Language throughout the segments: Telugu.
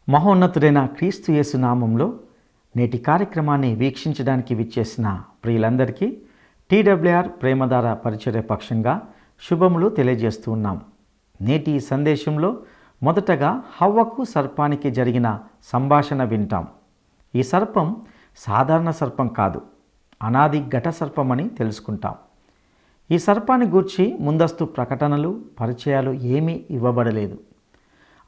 మహోన్నతుడైన క్రీస్తు యేసు నామంలో నేటి కార్యక్రమాన్ని వీక్షించడానికి విచ్చేసిన ప్రియులందరికీ టీడబ్ల్యూఆర్ ప్రేమధార పరిచర్య పక్షంగా శుభములు తెలియజేస్తూ ఉన్నాం. నేటి ఈ సందేశంలో మొదటగా హవ్వకు సర్పానికి జరిగిన సంభాషణ వింటాం. ఈ సర్పం సాధారణ సర్పం కాదు, అనాది ఘట సర్పమని తెలుసుకుంటాం. ఈ సర్పాన్ని గూర్చి ముందస్తు ప్రకటనలు, పరిచయాలు ఏమీ ఇవ్వబడలేదు.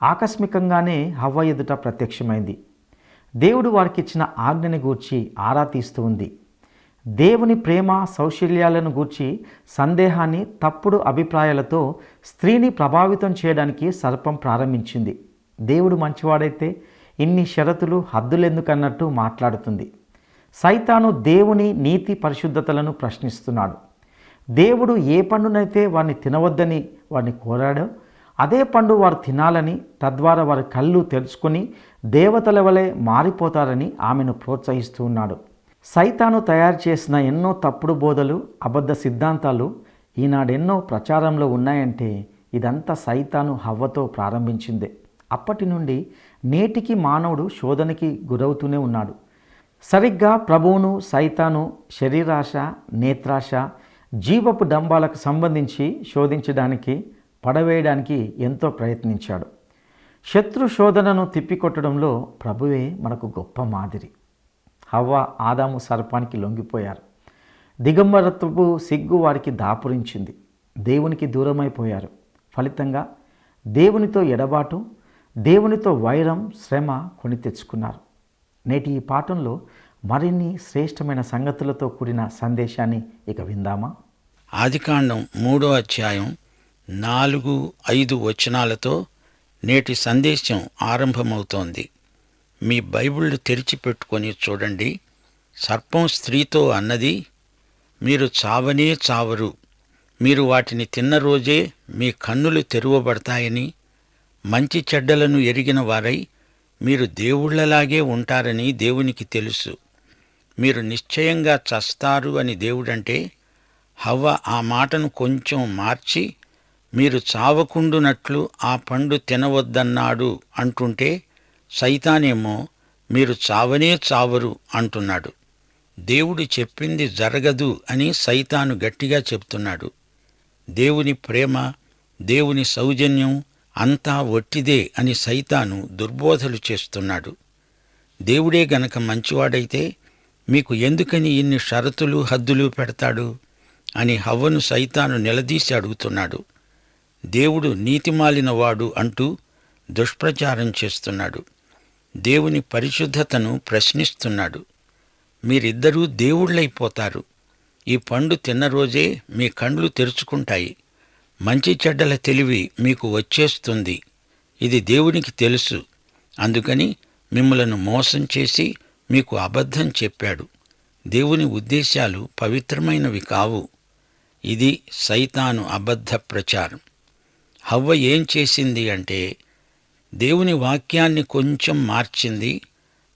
ఆకస్మికంగానే హవ్వ ఎదుట ప్రత్యక్షమైంది. దేవుడు వారికి ఇచ్చిన ఆజ్ఞని గూర్చి ఆరా తీస్తూ ఉంది. దేవుని ప్రేమ సౌశల్యాలను గూర్చి సందేహాన్ని, తప్పుడు అభిప్రాయాలతో స్త్రీని ప్రభావితం చేయడానికి సర్పం ప్రారంభించింది. దేవుడు మంచివాడైతే ఇన్ని షరతులు, హద్దులెందుకన్నట్టు మాట్లాడుతుంది. సైతాను దేవుని నీతి పరిశుద్ధతలను ప్రశ్నిస్తున్నాడు. దేవుడు ఏ పండునైతే వారిని తినవద్దని వారిని కోరాడో అదే పండు వారు తినాలని, తద్వారా వారి కళ్ళు తెరుచుకొని దేవతల వలె మారిపోతారని ఆమెను ప్రోత్సహిస్తూ ఉన్నాడు. సైతాను తయారు చేసిన ఎన్నో తప్పుడు బోధలు, అబద్ధ సిద్ధాంతాలు ఈనాడెన్నో ప్రచారంలో ఉన్నాయంటే ఇదంతా సైతాను హవ్వతో ప్రారంభించిందే. అప్పటి నుండి నేటికి మానవుడు శోధనకి గురవుతూనే ఉన్నాడు. సరిగ్గా ప్రభువును సైతాను శరీరాశ, నేత్రాశ, జీవపు డంబాలకు సంబంధించి శోధించడానికి, పడవేయడానికి ఎంతో ప్రయత్నించాడు. శత్రు శోధనను తిప్పికొట్టడంలో ప్రభువే మనకు గొప్ప మాదిరి. హవ్వ, ఆదాము సర్పానికి లొంగిపోయారు. దిగంబరత్వపు సిగ్గు వారికి దాపురించింది. దేవునికి దూరమైపోయారు. ఫలితంగా దేవునితో ఎడబాటు, దేవునితో వైరం, శ్రమ కొని తెచ్చుకున్నారు. నేటి ఈ పాఠంలో మరిన్ని శ్రేష్టమైన సంగతులతో కూడిన సందేశాన్ని ఇక విందామా? ఆదికాండం 3వ అధ్యాయం 4-5 వచనాలతో నేటి సందేశం ఆరంభమవుతోంది. మీ బైబిళ్ళు తెరిచిపెట్టుకొని చూడండి. సర్పం స్త్రీతో అన్నది, మీరు చావనే చావరు, మీరు వాటిని తిన్న రోజే మీ కన్నులు తెరువబడతాయని, మంచి చెడ్డలను ఎరిగిన వారై మీరు దేవుళ్లలాగే ఉంటారని దేవునికి తెలుసు. మీరు నిశ్చయంగా చస్తారు అని దేవుడంటే, హవ్వ ఆ మాటను కొంచెం మార్చి మీరు చావకుండునట్లు ఆ పండు తినవద్దన్నాడు అంటుంటే, సైతానేమో మీరు చావనే చావరు అంటున్నాడు. దేవుడు చెప్పింది జరగదు అని సైతాను గట్టిగా చెప్తున్నాడు. దేవుని ప్రేమ, దేవుని సౌజన్యం అంతా ఒట్టిదే అని సైతాను దుర్బోధలు చేస్తున్నాడు. దేవుడే గనక మంచివాడైతే మీకు ఎందుకని ఇన్ని షరతులు, హద్దులు పెడతాడు అని హవ్వను సైతాను నిలదీసి అడుగుతున్నాడు. దేవుడు నీతిమాలినవాడు అంటూ దుష్ప్రచారం చేస్తున్నాడు. దేవుని పరిశుద్ధతను ప్రశ్నిస్తున్నాడు. మీరిద్దరూ దేవుళ్ళైపోతారు. ఈ పండు తిన్న రోజే మీ కండ్లు తెరుచుకుంటాయి. మంచి చెడ్డల తెలివి మీకు వచ్చేస్తుంది. ఇది దేవునికి తెలుసు. అందుకని మిమ్మలను మోసం చేసి మీకు అబద్ధం చెప్పాడు. దేవుని ఉద్దేశాలు పవిత్రమైనవి కావు. ఇది సైతాను అబద్ధ ప్రచారం. హవ్వ ఏం చేసింది అంటే, దేవుని వాక్యాన్ని కొంచెం మార్చింది,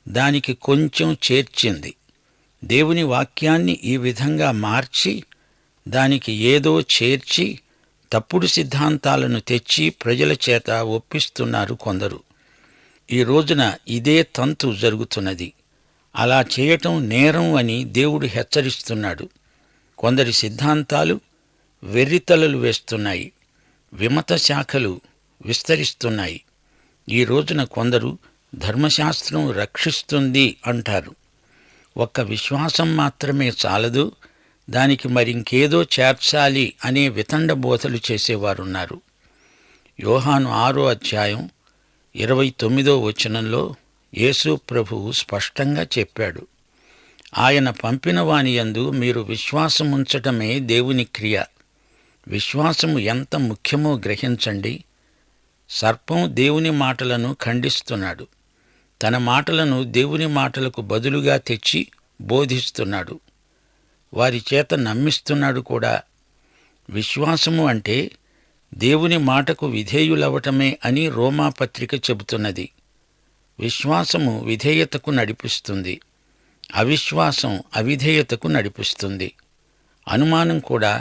దానికి కొంచెం చేర్చింది. దేవుని వాక్యాన్ని ఈ విధంగా మార్చి దానికి ఏదో చేర్చి తప్పుడు సిద్ధాంతాలను తెచ్చి ప్రజల చేత ఒప్పిస్తున్నారు కొందరు. ఈ రోజున ఇదే తంతు జరుగుతున్నది. అలా చేయటం నేరం అని దేవుడు హెచ్చరిస్తున్నాడు. కొందరి సిద్ధాంతాలు వెర్రితలలు వేస్తున్నాయి. విమత శాఖలు విస్తరిస్తున్నాయి. ఈ రోజున కొందరు ధర్మశాస్త్రం రక్షిస్తుంది అంటారు. ఒక్క విశ్వాసం మాత్రమే చాలదు, దానికి మరింకేదో చేర్చాలి అనే వితండ బోధలు చేసేవారున్నారు. యోహాను 6వ అధ్యాయం 29వ వచనంలో యేసు ప్రభువు స్పష్టంగా చెప్పాడు, ఆయన పంపిన వానియందు మీరు విశ్వాసముంచటమే దేవుని క్రియ. విశ్వాసము ఎంత ముఖ్యమో గ్రహించండి. సర్పం దేవుని మాటలను ఖండిస్తున్నాడు. తన మాటలను దేవుని మాటలకు బదులుగా తెచ్చి బోధిస్తున్నాడు. వారి చేత నమ్మిస్తున్నాడు కూడా. విశ్వాసము అంటే దేవుని మాటకు విధేయులవటమే అని రోమాపత్రిక చెబుతున్నది. విశ్వాసము విధేయతకు నడిపిస్తుంది. అవిశ్వాసం అవిధేయతకు నడిపిస్తుంది. అనుమానం కూడా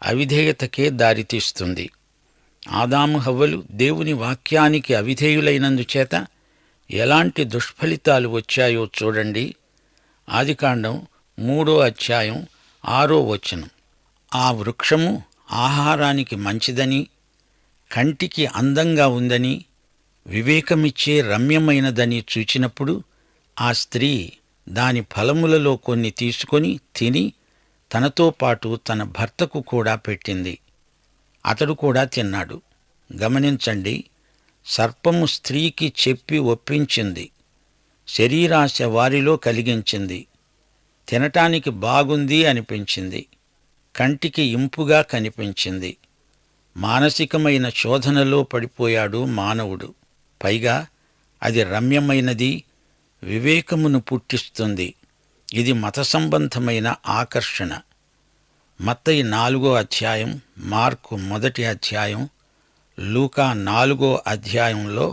అవిధేయతకే దారితీస్తుంది. ఆదాము హవ్వలు దేవుని వాక్యానికి అవిధేయులైనందుచేత ఎలాంటి దుష్ఫలితాలు వచ్చాయో చూడండి. ఆదికాండం 3:6 ఆ వృక్షము ఆహారానికి మంచిదని, కంటికి అందంగా ఉందని, వివేకమిచ్చే రమ్యమైనదని చూచినప్పుడు ఆ స్త్రీ దాని ఫలములలో కొన్ని తీసుకొని తిని తనతో పాటు తన భర్తకు కూడా పెట్టింది. అతడు కూడా తిన్నాడు. గమనించండి, సర్పము స్త్రీకి చెప్పి ఒప్పించింది. శరీరాశ వారిలో కలిగించింది. తినటానికి బాగుంది అనిపించింది. కంటికి ఇంపుగా కనిపించింది. మానసికమైన శోధనలో పడిపోయాడు మానవుడు. పైగా అది రమ్యమైనది, వివేకమును పుట్టిస్తుంది. ఇది మత సంబంధమైన ఆకర్షణ. మత్తయి 4:1, మార్కు 1:1, లూకా 4:1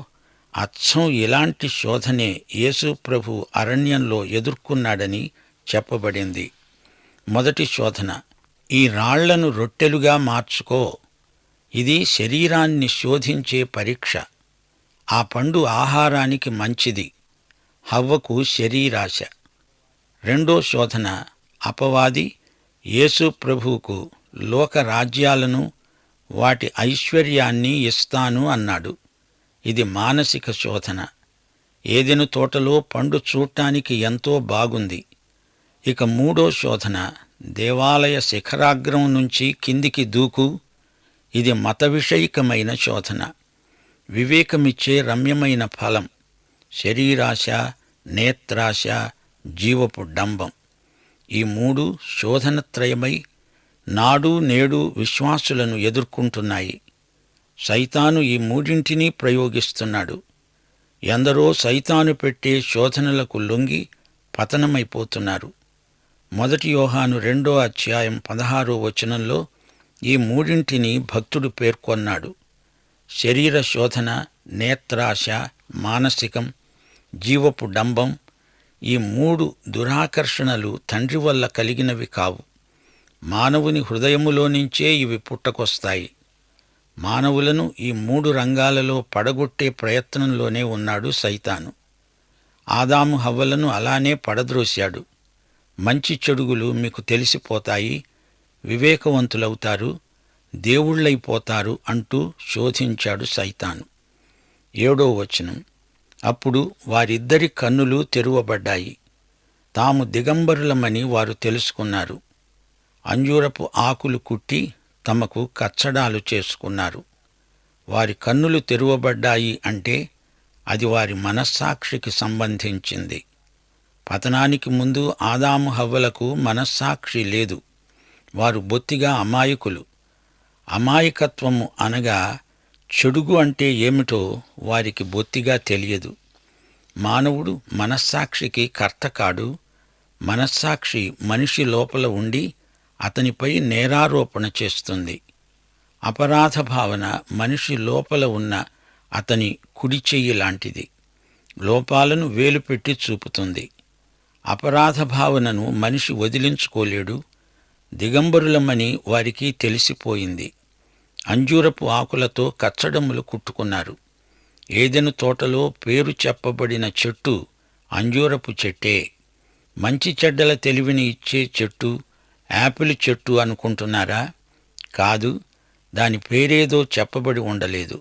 అచ్చం ఇలాంటి శోధనే యేసు ప్రభు అరణ్యంలో ఎదుర్కొన్నాడని చెప్పబడింది. మొదటి శోధన, ఈ రాళ్లను రొట్టెలుగా మార్చుకో. ఇది శరీరాన్ని శోధించే పరీక్ష. ఆ పండు ఆహారానికి మంచిది. హవ్వకు శరీరాశ. రెండో శోధన, అపవాది యేసు ప్రభువుకు లోక రాజ్యాలను, వాటి ఐశ్వర్యాన్ని ఇస్తాను అన్నాడు. ఇది మానసిక శోధన. ఏదెను తోటలో పండు చూడటానికి ఎంతో బాగుంది. ఇక మూడో శోధన, దేవాలయ శిఖరాగ్రం నుంచి కిందికి దూకు. ఇది మత విషయికమైన శోధన. వివేకమిచ్చే రమ్యమైన ఫలం, శరీరాశ, నేత్రాశ, జీవపు డంబం. ఈ మూడు శోధనత్రయమై నాడు నేడు విశ్వాసులను ఎదుర్కొంటున్నాయి. సైతాను ఈ మూడింటినీ ప్రయోగిస్తున్నాడు. ఎందరో సైతాను పెట్టే శోధనలకు లొంగి పతనమైపోతున్నారు. 1 యోహాను 2:16 ఈ మూడింటిని భక్తుడు పేర్కొన్నాడు. శరీర శోధన, నేత్రాశ, మానసికం, జీవపు డంబం. ఈ మూడు దురాకర్షణలు తండ్రి వల్ల కలిగినవి కావు. మానవుని హృదయములో నుంచే ఇవి పుట్టకొస్తాయి. మానవులను ఈ మూడు రంగాలలో పడగొట్టే ప్రయత్నంలోనే ఉన్నాడు సైతాను. ఆదాము హవ్వలను అలానే పడద్రోశాడు. మంచి చెడుగులు మీకు తెలిసిపోతాయి, వివేకవంతులవుతారు, దేవుళ్ళైపోతారు అంటూ శోధించాడు సైతాను. 7 అప్పుడు వారిద్దరి కన్నులు తెరువబడ్డాయి. తాము దిగంబరులమని వారు తెలుసుకున్నారు. అంజూరపు ఆకులు కుట్టి తమకు కచ్చడాలు చేసుకున్నారు. వారి కన్నులు తెరువబడ్డాయి అంటే అది వారి మనస్సాక్షికి సంబంధించింది. పతనానికి ముందు ఆదాము హవ్వలకు మనస్సాక్షి లేదు. వారు బొత్తిగా అమాయకులు. అమాయకత్వము అనగా చెడుగు అంటే ఏమిటో వారికి బొత్తిగా తెలియదు. మానవుడు మనస్సాక్షికి కర్త కాడు. మనస్సాక్షి మనిషి లోపల ఉండి అతనిపై నేరారోపణ చేస్తుంది. అపరాధ భావన మనిషి లోపల ఉన్న అతని కుడి చెయ్యి లాంటిది. లోపాలను వేలుపెట్టి చూపుతుంది. అపరాధ భావనను మనిషి వదిలించుకోలేడు. దిగంబరులమని వారికి తెలిసిపోయింది. అంజూరపు ఆకులతో కచ్చడములు కుట్టుకున్నారు. ఏదెను తోటలో పేరు చెప్పబడిన చెట్టు అంజూరపు చెట్టే. మంచి చెడ్డల తెలివిని ఇచ్చే చెట్టు యాపిల్ చెట్టు అనుకుంటున్నారా? కాదు, దాని పేరేదో చెప్పబడి ఉండలేదు.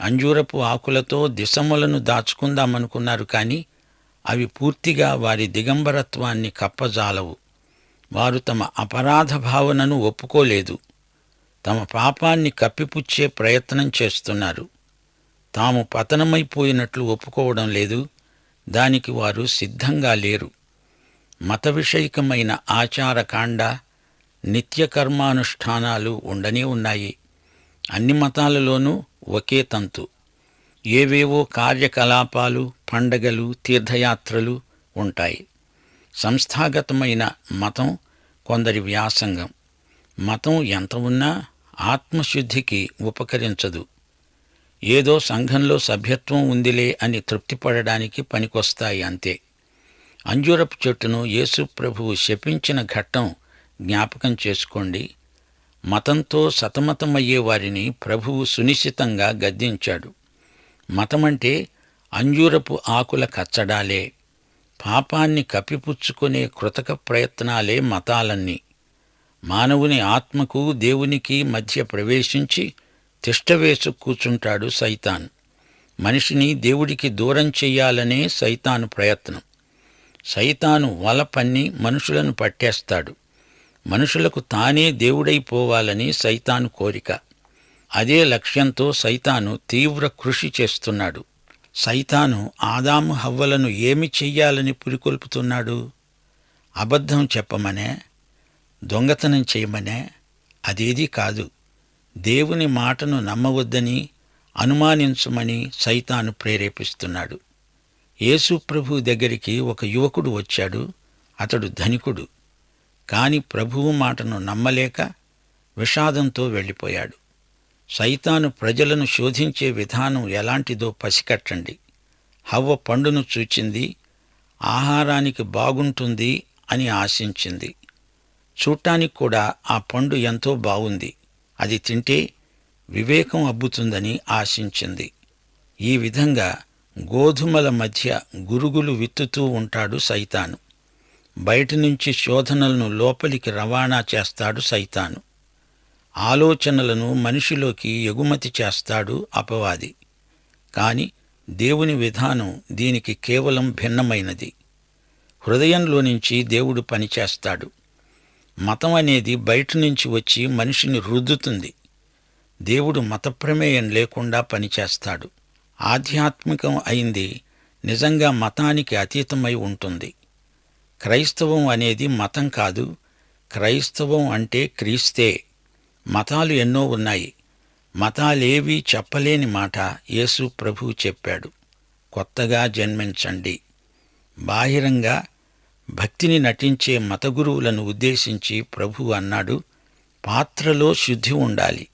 అంజూరపు ఆకులతో దిశములను దాచుకుందామనుకున్నారు, కానీ అవి పూర్తిగా వారి దిగంబరత్వాన్ని కప్పజాలవు. వారు తమ అపరాధ భావనను ఒప్పుకోలేదు. తమ పాపాన్ని కప్పిపుచ్చే ప్రయత్నం చేస్తున్నారు. తాము పతనమైపోయినట్లు ఒప్పుకోవడం లేదు. దానికి వారు సిద్ధంగా లేరు. మత విషయికమైన ఆచారకాండ, నిత్యకర్మానుష్ఠానాలు ఉండనే ఉన్నాయి. అన్ని మతాలలోనూ ఒకే తంతు. ఏవేవో కార్యకలాపాలు, పండగలు, తీర్థయాత్రలు ఉంటాయి. సంస్థాగతమైన మతం కొందరి వ్యాసంగం. మతం ఎంత ఉన్నా ఆత్మశుద్ధికి ఉపకరించదు. ఏదో సంఘంలో సభ్యత్వం ఉందిలే అని తృప్తిపడడానికి పనికొస్తాయి అంతే. అంజూరపు చెట్టును యేసు ప్రభువు శపించిన ఘట్టం జ్ఞాపకం చేసుకోండి. మతంతో సతమతమయ్యే వారిని ప్రభువు సునిశితంగా గద్దించాడు. మతమంటే అంజూరపు ఆకుల కచ్చడాలే, పాపాన్ని కప్పిపుచ్చుకునే కృతక ప్రయత్నాలే మతాలన్నీ. మానవుని ఆత్మకు దేవునికి మధ్య ప్రవేశించి తిష్టవేసు కూర్చుంటాడు సైతాన్. మనిషిని దేవుడికి దూరం చెయ్యాలనే సైతాను ప్రయత్నం. సైతాను వల పన్ని మనుషులను పట్టేస్తాడు. మనుషులకు తానే దేవుడైపోవాలని సైతాను కోరిక. అదే లక్ష్యంతో సైతాను తీవ్ర కృషి చేస్తున్నాడు. సైతాను ఆదాము హవ్వలను ఏమి చెయ్యాలని పురికొల్పుతున్నాడు? అబద్ధం చెప్పమనే, దొంగతనం చేయమనే? అదేదీ కాదు. దేవుని మాటను నమ్మవద్దని, అనుమానించమని సైతాను ప్రేరేపిస్తున్నాడు. యేసు ప్రభు దగ్గరికి ఒక యువకుడు వచ్చాడు. అతడు ధనికుడు. కాని ప్రభువు మాటను నమ్మలేక విషాదంతో వెళ్ళిపోయాడు. సైతాను ప్రజలను శోధించే విధానం ఎలాంటిదో పసికట్టండి. హవ్వ పండును చూచింది, ఆహారానికి బాగుంటుంది అని ఆశించింది. చూడటానికి కూడా ఆ పండు ఎంతో బావుంది. అది తింటే వివేకం అబ్బుతుందని ఆశించింది. ఈ విధంగా గోధుమల మధ్య గురుగులు విత్తుతూ ఉంటాడు సైతాను. బయట నుంచి శోధనలను లోపలికి రవాణా చేస్తాడు సైతాను. ఆలోచనలను మనిషిలోకి ఎగుమతి చేస్తాడు అపవాది. కాని దేవుని విధానం దీనికి కేవలం భిన్నమైనది. హృదయంలో నుంచి దేవుడు పనిచేస్తాడు. మతం అనేది బయట నుంచి వచ్చి మనిషిని రుద్దుతుంది. దేవుడు మత ప్రమేయం లేకుండా పనిచేస్తాడు. ఆధ్యాత్మికం అయింది నిజంగా మతానికి అతీతమై ఉంటుంది. క్రైస్తవం అనేది మతం కాదు. క్రైస్తవం అంటే క్రీస్తే. మతాలు ఎన్నో ఉన్నాయి. మతాలేవీ చెప్పలేని మాట యేసు ప్రభువు చెప్పాడు. కొత్తగా జన్మించండి. బాహిరంగా భక్తిని నటించే మతగురువులను ఉద్దేశించి ప్రభువు అన్నాడు, పాత్రలో శుద్ధి ఉండాలి.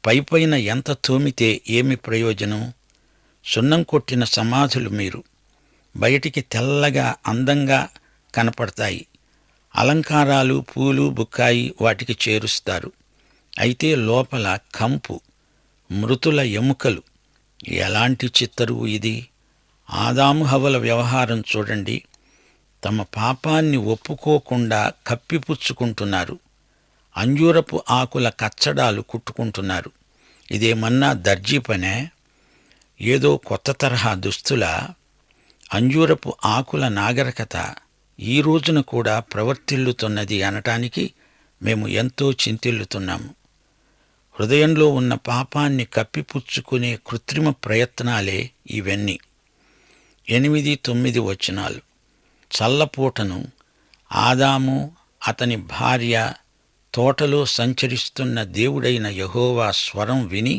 పైపైన ఎంత తోమితే ఏమి ప్రయోజనం? సున్నం కొట్టిన సమాధులు మీరు. బయటికి తెల్లగా అందంగా కనపడతాయి. అలంకారాలు, పూలు, బుక్కాయి వాటికి చేరుస్తారు. అయితే లోపల కంపు, మృతుల ఎముకలు. ఎలాంటి చిత్తరువు ఇది! ఆదాము హవ్వల వ్యవహారం చూడండి. తమ పాపాన్ని ఒప్పుకోకుండా కప్పిపుచ్చుకుంటున్నారు. అంజూరపు ఆకుల కచ్చడాలు కుట్టుకుంటున్నారు. ఇదేమన్నా దర్జీ పనే? ఏదో కొత్త తరహా దుస్తులా? అంజూరపు ఆకుల నాగరికత ఈ రోజున కూడా ప్రవర్తిల్లుతున్నది అనటానికి మేము ఎంతో చింతిల్లుతున్నాము. హృదయంలో ఉన్న పాపాన్ని కప్పిపుచ్చుకునే కృత్రిమ ప్రయత్నాలే ఇవన్నీ. 8-9 వచనాలు. చల్లపూటను ఆదాము అతని భార్య తోటలో సంచరిస్తున్న దేవుడైన యెహోవా స్వరం విని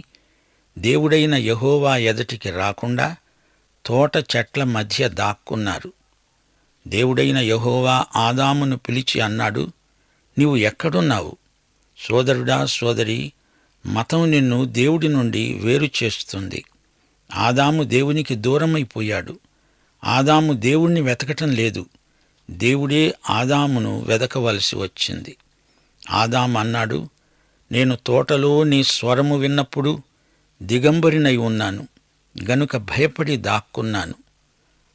దేవుడైన యెహోవా ఎదటికి రాకుండా తోట చెట్ల మధ్య దాక్కున్నారు. దేవుడైన యెహోవా ఆదామును పిలిచి అన్నాడు, నీవు ఎక్కడున్నావు? సోదరుడా, సోదరి, మతం నిన్ను దేవుడి నుండి వేరు చేస్తుంది. ఆదాము దేవునికి దూరమైపోయాడు. ఆదాము దేవుణ్ణి వెతకటం లేదు. దేవుడే ఆదామును వెదకవలసి వచ్చింది. ఆదాము అన్నాడు, నేను తోటలో నీ స్వరము విన్నప్పుడు దిగంబరినై ఉన్నాను, గనుక భయపడి దాక్కున్నాను.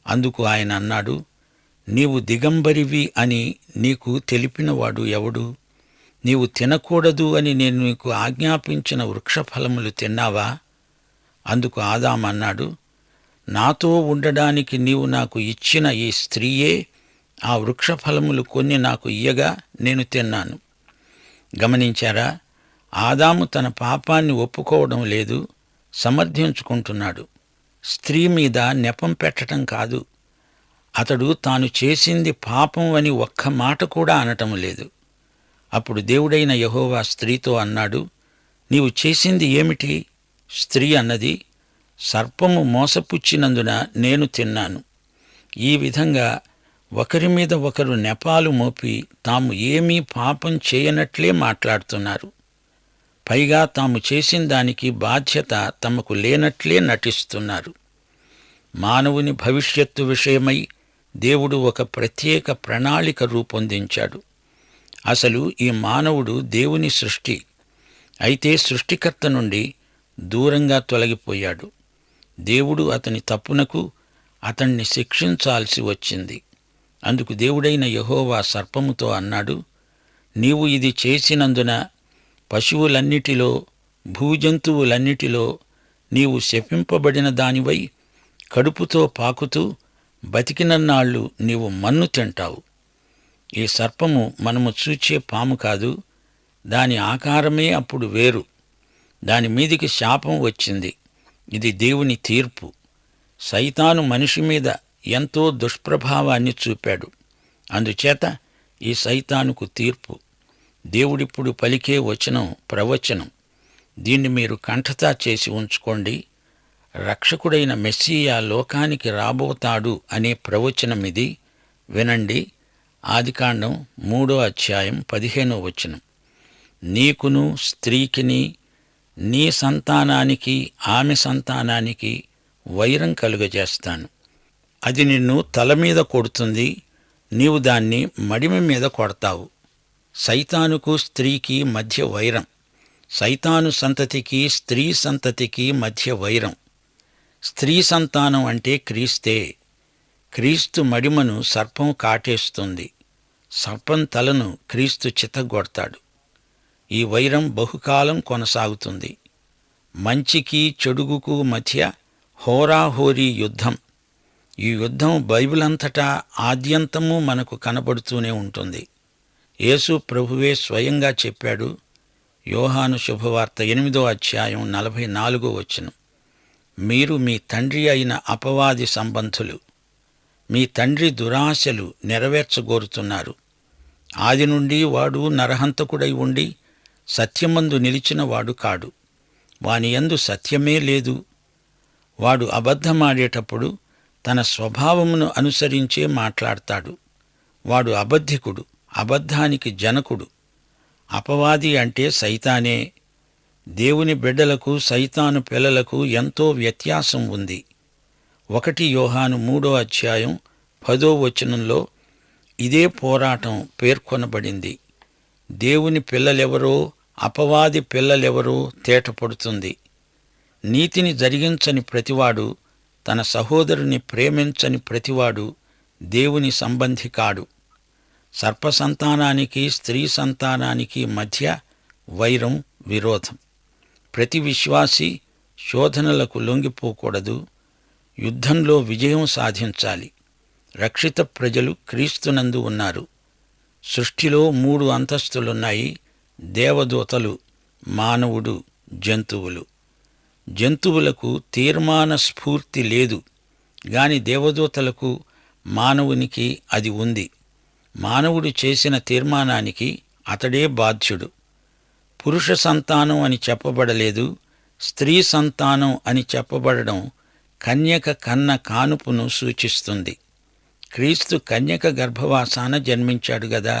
అందుకు ఆయన అన్నాడు, నీవు దిగంబరివి అని నీకు తెలిపినవాడు ఎవడు? నీవు తినకూడదు అని నేను నీకు ఆజ్ఞాపించిన వృక్షఫలములు తిన్నావా? అందుకు ఆదాము అన్నాడు, నాతో ఉండడానికి నీవు నాకు ఇచ్చిన ఈ స్త్రీయే ఆ వృక్షఫలములు కొన్ని నాకు ఇయ్యగా నేను తిన్నాను. గమనించారా? ఆదాము తన పాపాన్ని ఒప్పుకోవడం లేదు, సమర్థించుకుంటున్నాడు. స్త్రీ మీద నెపం పెట్టడం కాదు. అతడు తాను చేసింది పాపం అని ఒక్క మాట కూడా అనటం లేదు. అప్పుడు దేవుడైన యెహోవా స్త్రీతో అన్నాడు, నీవు చేసింది ఏమిటి? స్త్రీ అన్నది, సర్పము మోసపుచ్చినందున నేను తిన్నాను. ఈ విధంగా ఒకరి మీద ఒకరు నెపాలు మోపి తాము ఏమీ పాపం చేయనట్లే మాట్లాడుతున్నారు. పైగా తాము చేసిన దానికి బాధ్యత తమకు లేనట్లే నటిస్తున్నారు. మానవుని భవిష్యత్తు విషయమై దేవుడు ఒక ప్రత్యేక ప్రణాళిక రూపొందించాడు. అసలు ఈ మానవుడు దేవుని సృష్టి. అయితే సృష్టికర్త నుండి దూరంగా తొలగిపోయాడు. దేవుడు అతని తప్పునకు అతణ్ణి శిక్షించాల్సి వచ్చింది. అందుకు దేవుడైన యెహోవా సర్పముతో అన్నాడు, నీవు ఇది చేసినందున పశువులన్నిటిలో, భూజంతువులన్నిటిలో నీవు శపింపబడిన దానివై కడుపుతో పాకుతూ బతికినన్నాళ్ళు నీవు మన్ను తింటావు. ఈ సర్పము మనము చూచే పాము కాదు, దాని ఆకారమే అప్పుడు వేరు. దాని మీదికి శాపం వచ్చింది. ఇది దేవుని తీర్పు. సైతాను మనిషి మీద ఎంతో దుష్ప్రభావాన్ని చూపాడు. అందుచేత ఈ సైతానుకు తీర్పు. దేవుడిప్పుడు పలికే వచనం ప్రవచనం. దీన్ని మీరు కంఠతా చేసి ఉంచుకోండి. రక్షకుడైన మెస్సీయా లోకానికి రాబోతాడు అనే ప్రవచనమిది. వినండి. ఆదికాండం 3:15 నీకును స్త్రీకిని నీ సంతానానికి ఆమె సంతానానికి వైరం కలుగజేస్తాను. అది నిన్ను తల మీద కొడుతుంది, నీవు దాన్ని మడిమ మీద కొడతావు. సైతానుకు స్త్రీకి మధ్య వైరం. సైతాను సంతతికి స్త్రీ సంతతికి మధ్య వైరం. స్త్రీ సంతానం అంటే క్రీస్తే. క్రీస్తు మడిమను సర్పం కాటేస్తుంది. సర్పం తలను క్రీస్తు చితగ్గొడతాడు. ఈ వైరం బహుకాలం కొనసాగుతుంది. మంచికి చెడుగుకు మధ్య హోరాహోరీ యుద్ధం. ఈ యుద్ధం బైబిల్ అంతటా ఆద్యంతము మనకు కనబడుతూనే ఉంటుంది. యేసు ప్రభువే స్వయంగా చెప్పాడు. యోహాను శుభవార్త 8:44 మీరు మీ తండ్రి అయిన అపవాది సంబంధులు. మీ తండ్రి దురాశలు నెరవేర్చగోరుతున్నారు. ఆది నుండి వాడు నరహంతకుడై ఉండి సత్యమందు నిలిచినవాడు కాడు. వాని యందు సత్యమే లేదు. వాడు అబద్ధమాడేటప్పుడు తన స్వభావమును అనుసరించే మాట్లాడతాడు. వాడు అబద్ధికుడు, అబద్ధానికి జనకుడు. అపవాది అంటే సైతానే. దేవుని బిడ్డలకు సైతాను పిల్లలకు ఎంతో వ్యత్యాసం ఉంది. 1 యోహాను 3:10 ఇదే పోరాటం పేర్కొనబడింది. దేవుని పిల్లలెవరో అపవాది పిల్లలెవరో తేటపడుతుంది. నీతిని జరిగించని ప్రతివాడు, తన సహోదరుని ప్రేమించని ప్రతివాడు దేవుని సంబంధి కాడు. సర్పసంతానానికి స్త్రీ సంతానానికి మధ్య వైరం, విరోధం. ప్రతి విశ్వాసి శోధనలకు లొంగిపోకూడదు. యుద్ధంలో విజయం సాధించాలి. రక్షిత ప్రజలు క్రీస్తునందు ఉన్నారు. సృష్టిలో 3 అంతస్తులున్నాయి: దేవదూతలు, మానవుడు, జంతువులు. జంతువులకు తీర్మాన స్ఫూర్తి లేదు గాని దేవదూతలకు, మానవునికి అది ఉంది. మానవుడు చేసిన తీర్మానానికి అతడే బాధ్యుడు. పురుష సంతానం అని చెప్పబడలేదు, స్త్రీ సంతానం అని చెప్పబడడం కన్యక కన్న కానుపును సూచిస్తుంది. క్రీస్తు కన్యక గర్భవాసాన జన్మించాడు గదా.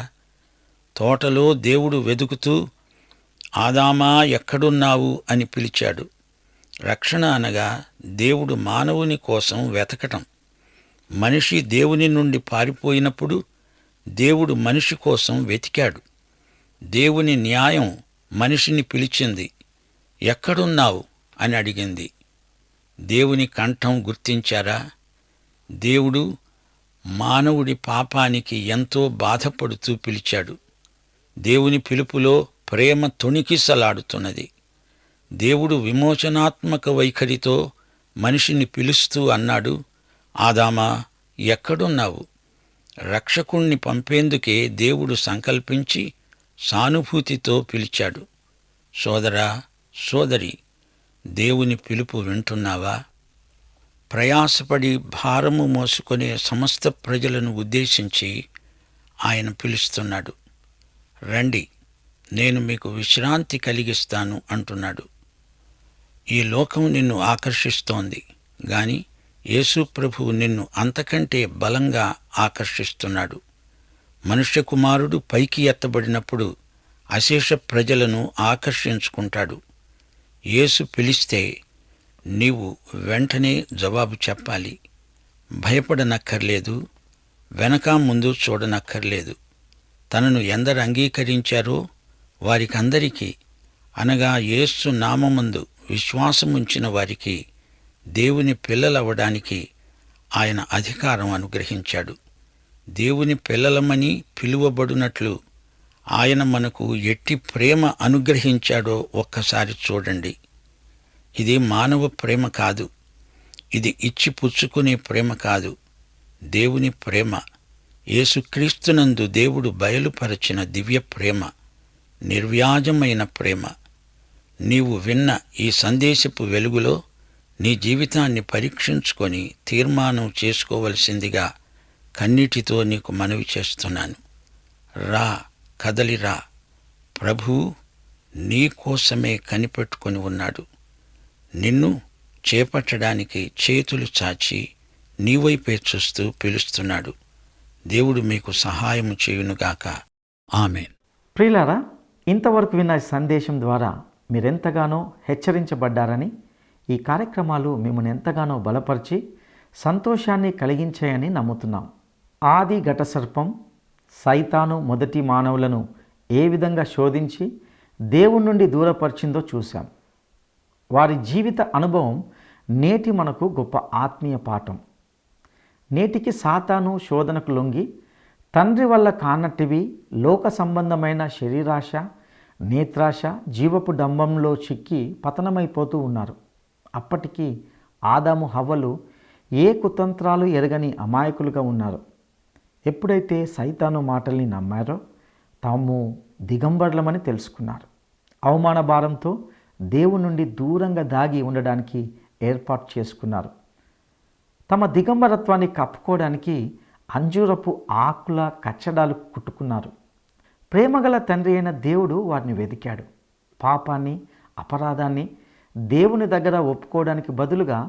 తోటలో దేవుడు వెదుకుతూ ఆదామా ఎక్కడున్నావు అని పిలిచాడు. రక్షణ అనగా దేవుడు మానవుని కోసం వెతకటం. మనిషి దేవుని నుండి పారిపోయినప్పుడు దేవుడు మనిషి కోసం వెతికాడు. దేవుని న్యాయం మనిషిని పిలిచింది. ఎక్కడున్నావు అని అడిగింది. దేవుని కంఠం గుర్తించారా? దేవుడు మానవుడి పాపానికి ఎంతో బాధపడుతూ పిలిచాడు. దేవుని పిలుపులో ప్రేమ తొణికిసలాడుతున్నది. దేవుడు విమోచనాత్మక వైఖరితో మనిషిని పిలుస్తూ అన్నాడు, ఆదామా ఎక్కడున్నావు? రక్షకుణ్ణి పంపేందుకే దేవుడు సంకల్పించి సానుభూతితో పిలిచాడు. సోదరా, సోదరి, దేవుని పిలుపు వింటున్నావా? ప్రయాసపడి భారము మోసుకునే సమస్త ప్రజలను ఉద్దేశించి ఆయన పిలుస్తున్నాడు. రండి, నేను మీకు విశ్రాంతి కలిగిస్తాను అంటున్నాడు. ఈ లోకం నిన్ను ఆకర్షిస్తోంది గాని యేసు ప్రభువు నిన్ను అంతకంటే బలంగా ఆకర్షిస్తున్నాడు. మనుష్య కుమారుడు పైకి ఎత్తబడినప్పుడు అశేష ప్రజలను ఆకర్షించుకుంటాడు. యేసు పిలిస్తే నీవు వెంటనే జవాబు చెప్పాలి. భయపడనక్కర్లేదు, వెనక ముందు చూడనక్కర్లేదు. తనను ఎందరు అంగీకరించారో వారికందరికీ, అనగా యేసు నామమందు విశ్వాసముంచిన వారికి దేవుని పిల్లలవ్వడానికి ఆయన అధికారం అనుగ్రహించాడు. దేవుని పిల్లలమని పిలువబడినట్లు ఆయన మనకు ఎట్టి ప్రేమ అనుగ్రహించాడో ఒక్కసారి చూడండి. ఇది మానవ ప్రేమ కాదు, ఇది ఇచ్చి పుచ్చుకునే ప్రేమ కాదు, దేవుని ప్రేమ. యేసుక్రీస్తునందు దేవుడు బయలుపరచిన దివ్య ప్రేమ, నిర్వ్యాజమైన ప్రేమ. నీవు విన్న ఈ సందేశపు వెలుగులో నీ జీవితాన్ని పరీక్షించుకొని తీర్మానం చేసుకోవలసిందిగా కన్నీటితో నీకు మనవి చేస్తున్నాను. రా, కదలిరా. ప్రభువు నీ కోసమే కనిపెట్టుకొని ఉన్నాడు. నిన్ను చేపట్టడానికి చేతులు చాచి నీవైపే చూస్తూ పిలుస్తున్నాడు. దేవుడు మీకు సహాయం చేయునుగాక. ఆమేన్. ప్రియులారా, ఇంతవరకు విన్న ఈ సందేశం ద్వారా మీరెంతగానో హెచ్చరించబడ్డారని, ఈ కార్యక్రమాలు మిమ్మల్ని ఎంతగానో బలపరిచి సంతోషాన్ని కలిగించాయని నమ్ముతున్నాం. ఆది ఘటసర్పం సైతాను మొదటి మానవులను ఏ విధంగా శోధించి దేవుని నుండి దూరపరిచిందో చూశాం. వారి జీవిత అనుభవం నేటి మనకు గొప్ప ఆత్మీయ పాఠం. నేటికి సాతాను శోధనకు లొంగి తండ్రి వల్ల కానట్టివి లోక సంబంధమైన శరీరాశ, నేత్రాశ, జీవపు డంబంలో చిక్కి పతనమైపోతూ ఉన్నారు. అప్పటికి ఆదాము హవ్వలు ఏ కుతంత్రాలు ఎరగని అమాయకులుగా ఉన్నారు. ఎప్పుడైతే సైతాను మాటల్ని నమ్మారో తాము దిగంబరులమని తెలుసుకున్నారు. అవమాన భారంతో దేవుని నుండి దూరంగా దాగి ఉండడానికి ఏర్పాటు చేసుకున్నారు. తమ దిగంబరత్వాన్ని కప్పుకోవడానికి అంజూరపు ఆకుల కచ్చడాలు కుట్టుకున్నారు. ప్రేమగల తండ్రి అయిన దేవుడు వారిని వెదికాడు. పాపాన్ని, అపరాధాన్ని దేవుని దగ్గర ఒప్పుకోవడానికి బదులుగా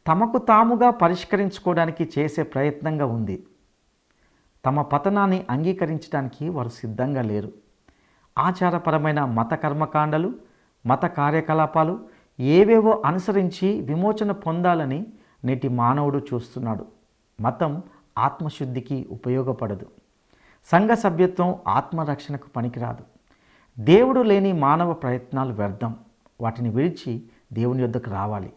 తమకు తాముగా పరిష్కరించుకోవడానికి చేసే ప్రయత్నంగా ఉంది. తమ పతనాన్ని అంగీకరించడానికి వారు సిద్ధంగా లేరు. ఆచారపరమైన మత కర్మకాండలు, మత కార్యకలాపాలు ఏవేవో అనుసరించి విమోచన పొందాలని నేటి మానవుడు చూస్తున్నాడు. మతం ఆత్మశుద్ధికి ఉపయోగపడదు. సంఘ సభ్యత్వం ఆత్మరక్షణకు పనికిరాదు. దేవుడు లేని మానవ ప్రయత్నాలు వ్యర్థం. వాటిని విడిచి దేవుని యొద్దకు రావాలి.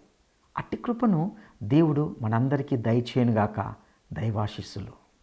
అట్టి కృపను దేవుడు మనందరికీ దయచేయునుగాక. దైవాశీస్సులు.